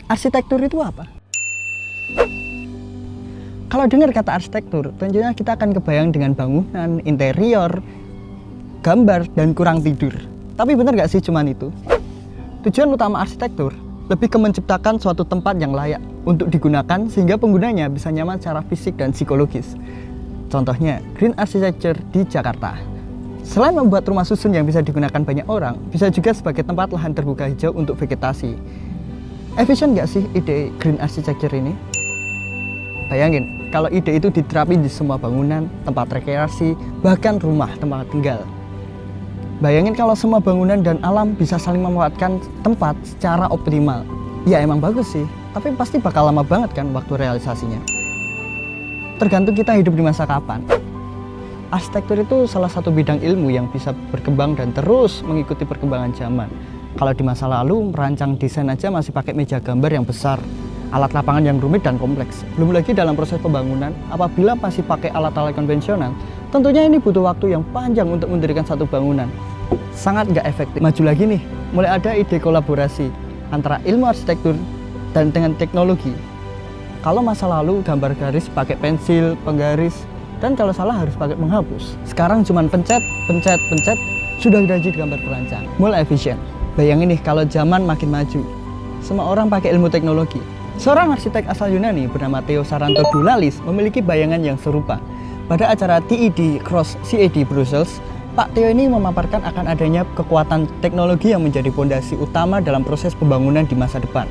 Arsitektur itu apa? Kalau dengar kata arsitektur, tentunya kita akan kebayang dengan bangunan, interior, gambar, dan kurang tidur. Tapi benar gak sih cuman itu? Tujuan utama arsitektur lebih ke menciptakan suatu tempat yang layak untuk digunakan sehingga penggunanya bisa nyaman secara fisik dan psikologis. Contohnya, green architecture di Jakarta. Selain membuat rumah susun yang bisa digunakan banyak orang, bisa juga sebagai tempat lahan terbuka hijau untuk vegetasi. Efisien nggak sih ide green architecture ini? Bayangin, kalau ide itu diterapin di semua bangunan, tempat rekreasi, bahkan rumah tempat tinggal. Bayangin kalau semua bangunan dan alam bisa saling memanfaatkan tempat secara optimal. Ya emang bagus sih, tapi pasti bakal lama banget kan waktu realisasinya. Tergantung kita hidup di masa kapan. Arsitektur itu salah satu bidang ilmu yang bisa berkembang dan terus mengikuti perkembangan zaman. Kalau di masa lalu, merancang desain aja masih pakai meja gambar yang besar, alat lapangan yang rumit dan kompleks. Belum lagi dalam proses pembangunan, apabila masih pakai alat-alat konvensional, tentunya ini butuh waktu yang panjang untuk mendirikan satu bangunan. Sangat nggak efektif. Maju lagi nih, mulai ada ide kolaborasi antara ilmu arsitektur dan dengan teknologi. Kalau masa lalu gambar garis pakai pensil, penggaris, dan kalau salah harus pakai penghapus. Sekarang cuma pencet, sudah jadi gambar perancang. Mulai efisien. Bayangin nih kalau zaman makin maju, semua orang pakai ilmu teknologi. Seorang arsitek asal Yunani bernama Theo Sarantodoulalis memiliki bayangan yang serupa. Pada acara TED Cross CAD Brussels, Pak Theo ini memaparkan akan adanya kekuatan teknologi yang menjadi fondasi utama dalam proses pembangunan di masa depan.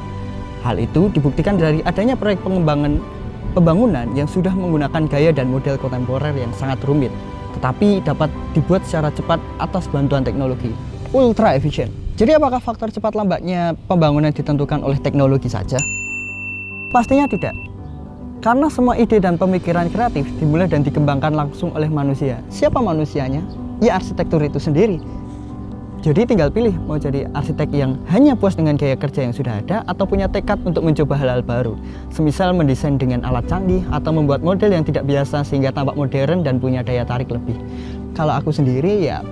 Hal itu dibuktikan dari adanya proyek pengembangan pembangunan yang sudah menggunakan gaya dan model kontemporer yang sangat rumit, tetapi dapat dibuat secara cepat atas bantuan teknologi. Ultra efisien. Jadi apakah faktor cepat lambatnya pembangunan ditentukan oleh teknologi saja? Pastinya tidak. Karena semua ide dan pemikiran kreatif dimulai dan dikembangkan langsung oleh manusia. Siapa manusianya? Ya arsitektur itu sendiri. Jadi tinggal pilih mau jadi arsitek yang hanya puas dengan gaya kerja yang sudah ada atau punya tekad untuk mencoba hal-hal baru. Semisal mendesain dengan alat canggih atau membuat model yang tidak biasa sehingga tampak modern dan punya daya tarik lebih. Kalau aku sendiri ya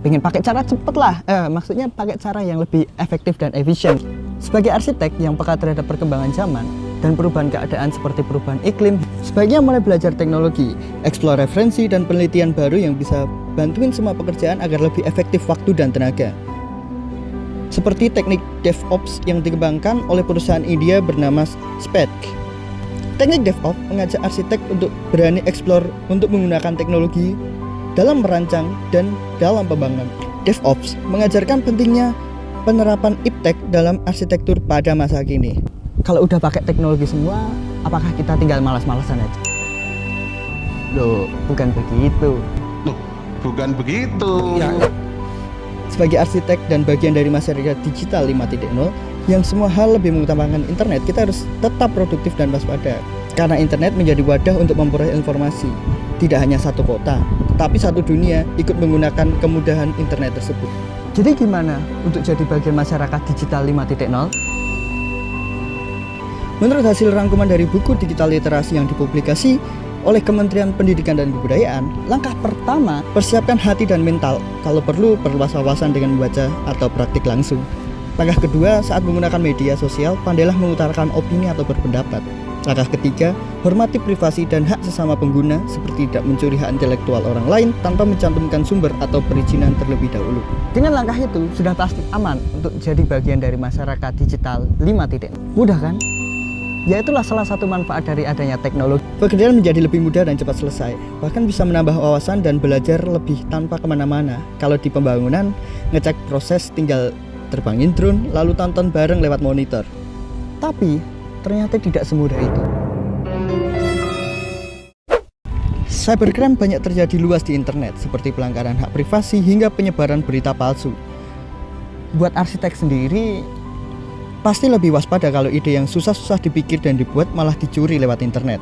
pengen pakai cara cepet lah, maksudnya pakai cara yang lebih efektif dan efisien. Sebagai arsitek yang peka terhadap perkembangan zaman dan perubahan keadaan seperti perubahan iklim, sebaiknya mulai belajar teknologi, eksplor referensi dan penelitian baru yang bisa bantuin semua pekerjaan agar lebih efektif waktu dan tenaga. Seperti teknik DevOps yang dikembangkan oleh perusahaan India bernama SPAD. Teknik DevOps mengajak arsitek untuk berani eksplor untuk menggunakan teknologi dalam merancang dan dalam pembangunan. DevOps mengajarkan pentingnya penerapan iptek dalam arsitektur pada masa kini. Kalau udah pakai teknologi semua, apakah kita tinggal malas-malasan aja? Loh, bukan begitu. Loh, bukan begitu. Ya. Sebagai arsitek dan bagian dari masyarakat digital 5.0 yang semua hal lebih mengutamakan internet, kita harus tetap produktif dan waspada. Karena internet menjadi wadah untuk memperoleh informasi. Tidak hanya satu kota, tapi satu dunia ikut menggunakan kemudahan internet tersebut. Jadi gimana untuk jadi bagian masyarakat digital 5.0? Menurut hasil rangkuman dari buku digital literasi yang dipublikasi oleh Kementerian Pendidikan dan Kebudayaan, langkah pertama, persiapkan hati dan mental. Kalau perlu, perluas wawasan dengan membaca atau praktik langsung. Langkah kedua, saat menggunakan media sosial, pandailah mengutarakan opini atau berpendapat. Langkah ketiga, hormati privasi dan hak sesama pengguna seperti tidak mencuri hak intelektual orang lain tanpa mencantumkan sumber atau perizinan terlebih dahulu. Dengan langkah itu, sudah pasti aman untuk jadi bagian dari masyarakat digital 5.0. Mudah kan? Ya itulah salah satu manfaat dari adanya teknologi. Pekerjaan menjadi lebih mudah dan cepat selesai. Bahkan bisa menambah wawasan dan belajar lebih tanpa kemana-mana. Kalau di pembangunan, ngecek proses tinggal terbangin drone lalu tonton bareng lewat monitor. Tapi ternyata tidak semudah itu. Cybercrime banyak terjadi luas di internet, seperti pelanggaran hak privasi hingga penyebaran berita palsu. Buat arsitek sendiri, pasti lebih waspada kalau ide yang susah-susah dipikir dan dibuat malah dicuri lewat internet.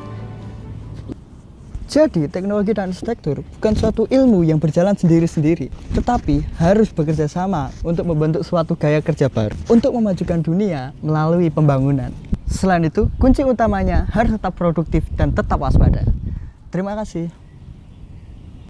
Jadi, teknologi dan arsitektur bukan suatu ilmu yang berjalan sendiri-sendiri, tetapi harus bekerja sama untuk membentuk suatu gaya kerja baru untuk memajukan dunia melalui pembangunan. Selain itu, kunci utamanya harus tetap produktif dan tetap waspada. Terima kasih.